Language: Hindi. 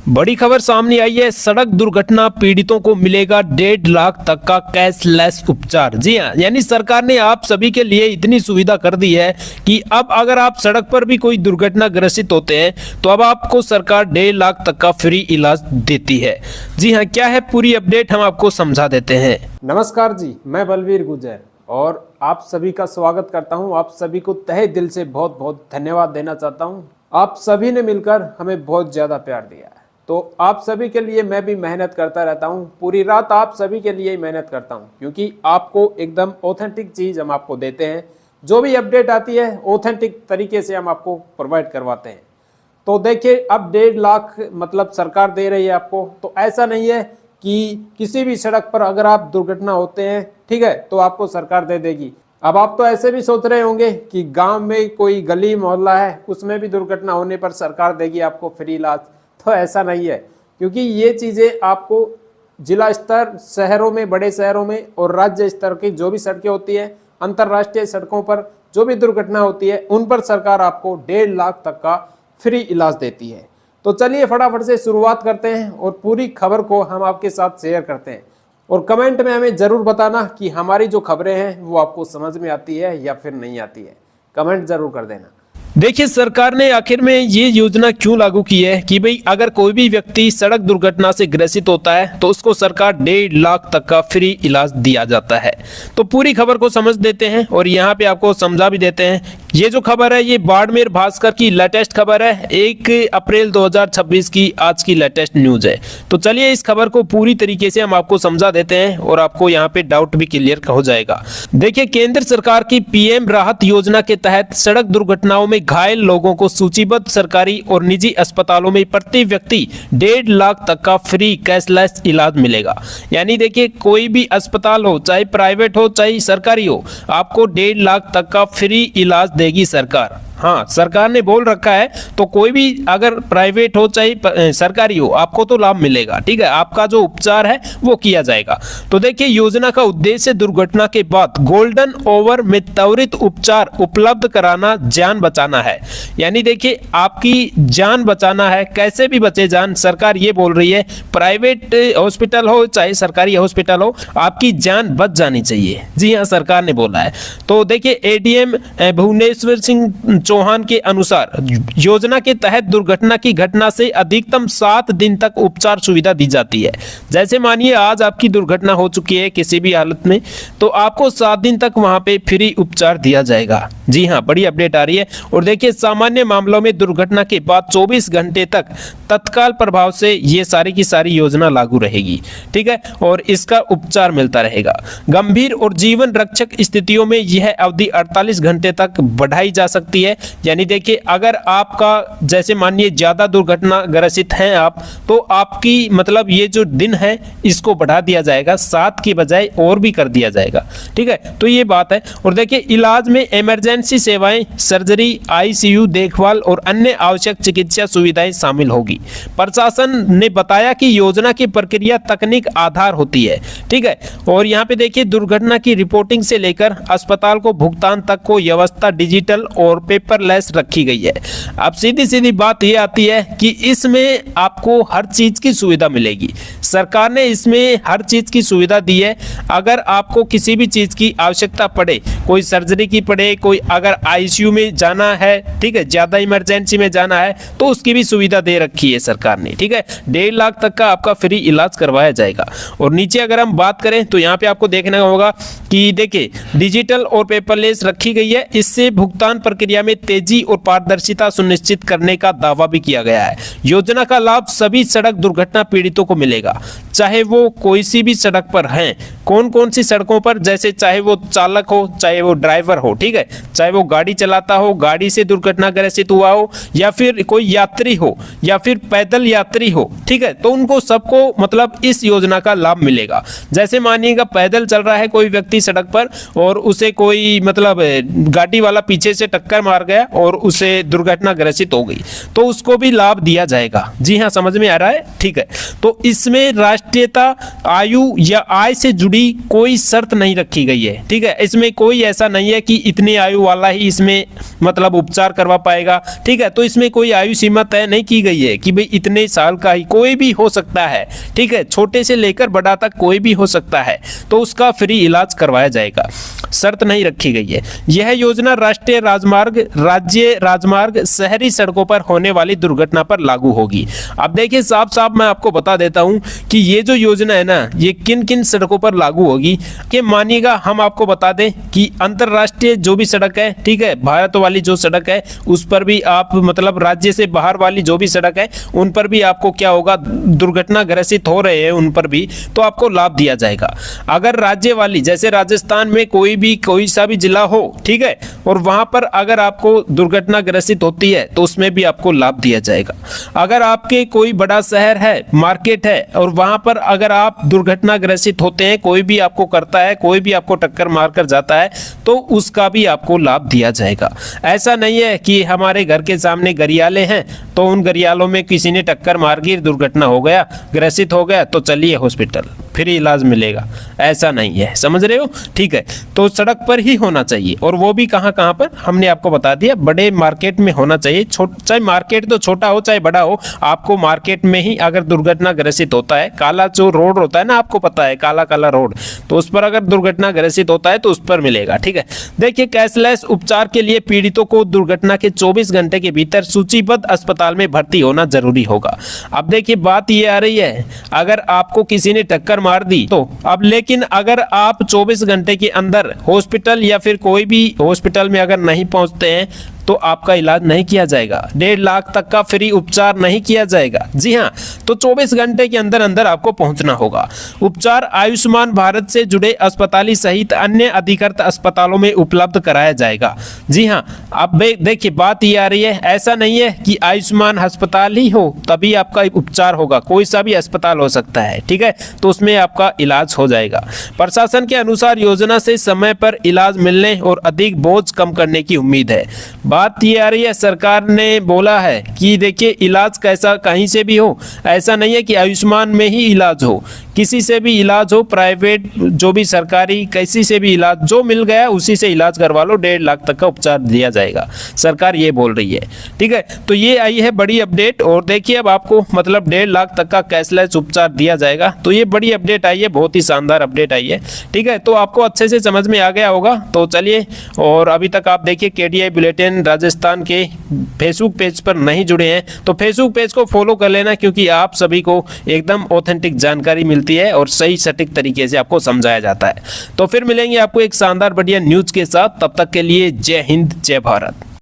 बड़ी खबर सामने आई है। सड़क दुर्घटना पीड़ितों को मिलेगा 1.5 लाख तक का कैशलेस उपचार। जी हाँ, यानी सरकार ने आप सभी के लिए इतनी सुविधा कर दी है कि अब अगर आप सड़क पर भी कोई दुर्घटना ग्रसित होते हैं तो अब आपको सरकार 1.5 लाख तक का फ्री इलाज देती है। जी हाँ, क्या है पूरी अपडेट हम आपको समझा देते हैं। नमस्कार जी, मैं बलवीर गुर्जर और आप सभी का स्वागत करता हूं। आप सभी को तहे दिल से बहुत बहुत धन्यवाद देना चाहता हूं। आप सभी ने मिलकर हमें बहुत ज़्यादा प्यार दिया है, तो आप सभी के लिए मैं भी मेहनत करता रहता हूं। पूरी रात आप सभी के लिए ही मेहनत करता हूं, क्योंकि आपको एकदम ऑथेंटिक चीज़ हम आपको देते हैं। जो भी अपडेट आती है ऑथेंटिक तरीके से हम आपको प्रोवाइड करवाते हैं। तो देखिए, अब 1.5 लाख मतलब सरकार दे रही है आपको। तो ऐसा नहीं है कि किसी भी सड़क पर अगर आप दुर्घटना होते हैं, ठीक है, तो आपको सरकार दे देगी। अब आप तो ऐसे भी सोच रहे होंगे कि गांव में कोई गली मोहल्ला है, उसमें भी दुर्घटना होने पर सरकार देगी आपको फ्री इलाज। तो ऐसा नहीं है, क्योंकि ये चीज़ें आपको जिला स्तर, शहरों में, बड़े शहरों में और राज्य स्तर की जो भी सड़कें होती है, अंतर्राष्ट्रीय सड़कों पर जो भी दुर्घटना होती है, उन पर सरकार आपको 1.5 लाख तक का फ्री इलाज देती है। तो चलिए फटाफट से शुरुआत करते हैं और पूरी खबर को हम आपके साथ शेयर करते हैं। और कमेंट में हमें ज़रूर बताना कि हमारी जो खबरें हैं वो आपको समझ में आती है या फिर नहीं आती है। कमेंट ज़रूर कर देना। देखिए, सरकार ने आखिर में ये योजना क्यों लागू की है कि भाई अगर कोई भी व्यक्ति सड़क दुर्घटना से ग्रसित होता है तो उसको सरकार 1.5 लाख तक का फ्री इलाज दिया जाता है। तो पूरी खबर को समझ देते हैं और यहाँ पे आपको समझा भी देते हैं। ये जो खबर है ये बाड़मेर भास्कर की लेटेस्ट खबर है, 1 अप्रैल 2026 की आज की लेटेस्ट न्यूज है। तो चलिए इस खबर को पूरी तरीके से हम आपको समझा देते हैं और आपको यहाँ पे डाउट भी क्लियर हो जाएगा। देखिए, केंद्र सरकार की पीएम राहत योजना के तहत सड़क दुर्घटनाओं में घायल लोगों को सूचीबद्ध सरकारी और निजी अस्पतालों में प्रति व्यक्ति 1.5 लाख तक का फ्री कैशलेस इलाज मिलेगा। यानी देखिए, कोई भी अस्पताल हो, चाहे प्राइवेट हो चाहे सरकारी हो, आपको 1.5 लाख तक का फ्री इलाज देगी सरकार। हाँ, सरकार ने बोल रखा है, तो कोई भी अगर प्राइवेट हो चाहे सरकारी हो, आपको तो लाभ मिलेगा। ठीक है, आपका जो उपचार है वो किया जाएगा। तो देखिए, योजना का उद्देश्य दुर्घटना के बाद गोल्डन ओवर में त्वरित उपचार उपलब्ध कराना, जान बचाना है। यानी देखिए, आपकी जान बचाना है। कैसे भी बचे जान, सरकार ये बोल रही है, प्राइवेट हॉस्पिटल हो चाहे सरकारी हॉस्पिटल हो, आपकी जान बच जानी चाहिए। जी हाँ, सरकार ने बोला है। तो देखिए, एडीएम भुवनेश्वर सिंह चौहान के अनुसार योजना के तहत दुर्घटना की घटना से अधिकतम 7 दिन तक उपचार सुविधा दी जाती है। जैसे मानिए आज आपकी दुर्घटना हो चुकी है किसी भी हालत में, तो आपको 7 दिन तक वहां पे फ्री उपचार दिया जाएगा। जी हाँ, बड़ी अपडेट आ रही है। और देखिए, सामान्य मामलों में दुर्घटना के बाद 24 घंटे तक तत्काल प्रभाव से ये सारी की सारी योजना लागू रहेगी। ठीक है, और इसका उपचार मिलता रहेगा। गंभीर और जीवन रक्षक स्थितियों में यह अवधि 48 घंटे तक बढ़ाई जा सकती है। यानी देखिए, अगर आपका जैसे मानिए ज्यादा दुर्घटना ग्रसित हैं आप, तो आपकी मतलब ये जो दिन है इसको बढ़ा दिया जाएगा, 7 की बजाय और भी कर दिया जाएगा। ठीक है, तो ये बात है। और देखिए, इलाज में इमरजेंसी सेवाएं, सर्जरी, आईसीयू देखभाल और अन्य आवश्यक चिकित्सा सुविधाएं शामिल होगी। प्रशासन ने बताया कि योजना की प्रक्रिया तकनीक आधार होती है। ठीक है, और यहाँ पे देखिए, दुर्घटना की रिपोर्टिंग से लेकर अस्पताल को भुगतान तक को व्यवस्था डिजिटल और पेपरलेस रखी गई है। अब सीधी सीधी बात यह आती है कि इसमें आपको हर चीज की सुविधा मिलेगी। सरकार ने इसमें हर चीज की सुविधा दी है। अगर आपको किसी भी चीज की आवश्यकता पड़े, कोई सर्जरी की पड़े, कोई अगर आईसीयू में जाना है, ठीक है, ज्यादा इमरजेंसी में जाना है, तो उसकी भी सुविधा दे रखी है सरकार ने। ठीक है, 1.5 लाख तक का आपका फ्री इलाज करवाया जाएगा। और नीचे अगर हम बात करें तो यहाँ पे आपको देखना होगा कि देखिए, डिजिटल और पेपरलेस रखी गई है। इससे भुगतान प्रक्रिया में तेजी और पारदर्शिता सुनिश्चित करने का दावा भी किया गया है। योजना का लाभ सभी सड़क दुर्घटना पीड़ितों को मिलेगा, चाहे वो कोई सी भी सड़क पर हैं। कौन कौन सी सड़कों पर, जैसे चाहे वो चालक हो चाहे वो ड्राइवर हो, ठीक है, चाहे वो गाड़ी चलाता हो, गाड़ी से दुर्घटना ग्रसित हुआ हो, या फिर कोई यात्री हो या फिर पैदल यात्री हो, ठीक है, तो उनको सबको मतलब इस योजना का लाभ मिलेगा। जैसे मानिएगा पैदल चल रहा है कोई व्यक्ति सड़क पर और उसे कोई मतलब गाड़ी वाला पीछे से टक्कर मार मार गया और उसे दुर्घटना ग्रसित हो गई तो उसको भी लाभ दिया जाएगा। जी हाँ, समझ में आ रहा है? ठीक है, तो इसमें राष्ट्रीयता, आयु या आय से जुड़ी कोई शर्त नहीं रखी गई है। ठीक है, इसमें कोई ऐसा नहीं है कि इतनी आयु वाला ही इसमें मतलब उपचार करवा पाएगा। ठीक है, तो इसमें कोई आयु सीमा तय नहीं की गई है कि भाई इतने साल का ही, कोई भी हो सकता है। ठीक है, छोटे से लेकर बड़ा तक कोई भी हो सकता है, तो उसका फ्री इलाज करवाया जाएगा, शर्त नहीं रखी गई है। यह योजना राष्ट्रीय राजमार्ग, राज्य राजमार्ग, शहरी सड़कों पर होने वाली दुर्घटना पर लागू होगी। अब देखिए साफ साफ मैं आपको बता देता हूं कि ये जो योजना है ना, ये किन किन सड़कों पर लागू होगी। कि मानिएगा हम आपको बता दें कि अंतरराष्ट्रीय जो भी सड़क है, ठीक है, भारत वाली जो सड़क है उस पर भी आप मतलब राज्य से बाहर वाली जो भी सड़क है उन पर भी आपको क्या होगा, दुर्घटना ग्रसित हो रहे हैं उन पर भी तो आपको लाभ दिया जाएगा। अगर राज्य वाली जैसे राजस्थान में कोई सा भी जिला हो, ठीक है, और वहां पर अगर आपको दुर्घटना ग्रसित होती है तो उसमें भी आपको लाभ दिया जाएगा। अगर आपके कोई बड़ा शहर है, मार्केट है, और वहां पर अगर आप दुर्घटना ग्रसित होते हैं, कोई भी आपको करता है, कोई भी आपको टक्कर मारकर जाता है तो उसका भी आपको लाभ दिया जाएगा। ऐसा नहीं है कि हमारे घर के सामने गरियाले हैं तो उन गरियालों में किसी ने टक्कर मार दी, दुर्घटना हो गया, ग्रसित हो गया तो चलिए हॉस्पिटल, फ्री इलाज मिलेगा, ऐसा नहीं है। समझ रहे हो? ठीक है, तो सड़क पर ही होना चाहिए, और वो भी कहां कहां पर हमने आपको बता दिया, बड़े मार्केट में होना चाहिए। चाहे मार्केट तो छोटा हो चाहे बड़ा हो, आपको मार्केट में ही अगर दुर्घटना ग्रसित होता है, काला जो रोड होता है ना, आपको पता है काला काला रोड, तो उस पर अगर दुर्घटना ग्रसित होता है तो उस पर मिलेगा। ठीक है, देखिए कैशलेस उपचार के लिए पीड़ितों को दुर्घटना के 24 घंटे के भीतर सूचीबद्ध अस्पताल में भर्ती होना जरूरी होगा। अब देखिए बात ये आ रही है, अगर आपको किसी ने टक्कर मार दी तो अब, लेकिन अगर आप 24 घंटे के अंदर हॉस्पिटल या फिर कोई भी हॉस्पिटल में अगर नहीं पहुंचते हैं तो आपका इलाज नहीं किया जाएगा, 1.5 लाख तक का फ्री उपचार नहीं किया जाएगा। जी हाँ, तो 24 घंटे के अंदर अंदर आपको पहुंचना होगा। उपचार आयुष्मान भारत से जुड़े अस्पताल सहित अन्य अधिकृत अस्पतालों में उपलब्ध कराया जाएगा। जी हाँ, अब देखिए बात ये आ रही है, ऐसा नहीं है कि आयुष्मान अस्पताल ही हो तभी आपका उपचार होगा, कोई सा भी अस्पताल हो सकता है। ठीक है, तो उसमें आपका इलाज हो जाएगा। प्रशासन के अनुसार योजना से समय पर इलाज मिलने और अधिक बोझ कम करने की उम्मीद है। बात ये आ रही है, सरकार ने बोला है कि देखिए इलाज कैसा कहीं से भी हो, ऐसा नहीं है कि आयुष्मान में ही इलाज हो, किसी से भी इलाज हो, प्राइवेट जो भी सरकारी, किसी से भी इलाज जो मिल गया उसी से इलाज करवा लो, 1.5 लाख तक का उपचार दिया जाएगा, सरकार ये बोल रही है। ठीक है, तो ये आई है बड़ी अपडेट, और देखिए अब आपको मतलब 1.5 लाख तक का कैशलेस उपचार दिया जाएगा, तो ये बड़ी अपडेट आई है, बहुत ही शानदार अपडेट आई है। ठीक है, तो आपको अच्छे से समझ में आ गया होगा। तो चलिए, और अभी तक आप देखिए केडीआई बुलेटिन राजस्थान के फेसबुक पेज पर नहीं जुड़े हैं तो फेसबुक पेज को फॉलो कर लेना, क्योंकि आप सभी को एकदम ऑथेंटिक जानकारी मिलती है और सही सटीक तरीके से आपको समझाया जाता है। तो फिर मिलेंगे आपको एक शानदार बढ़िया न्यूज के साथ, तब तक के लिए जय हिंद, जय भारत।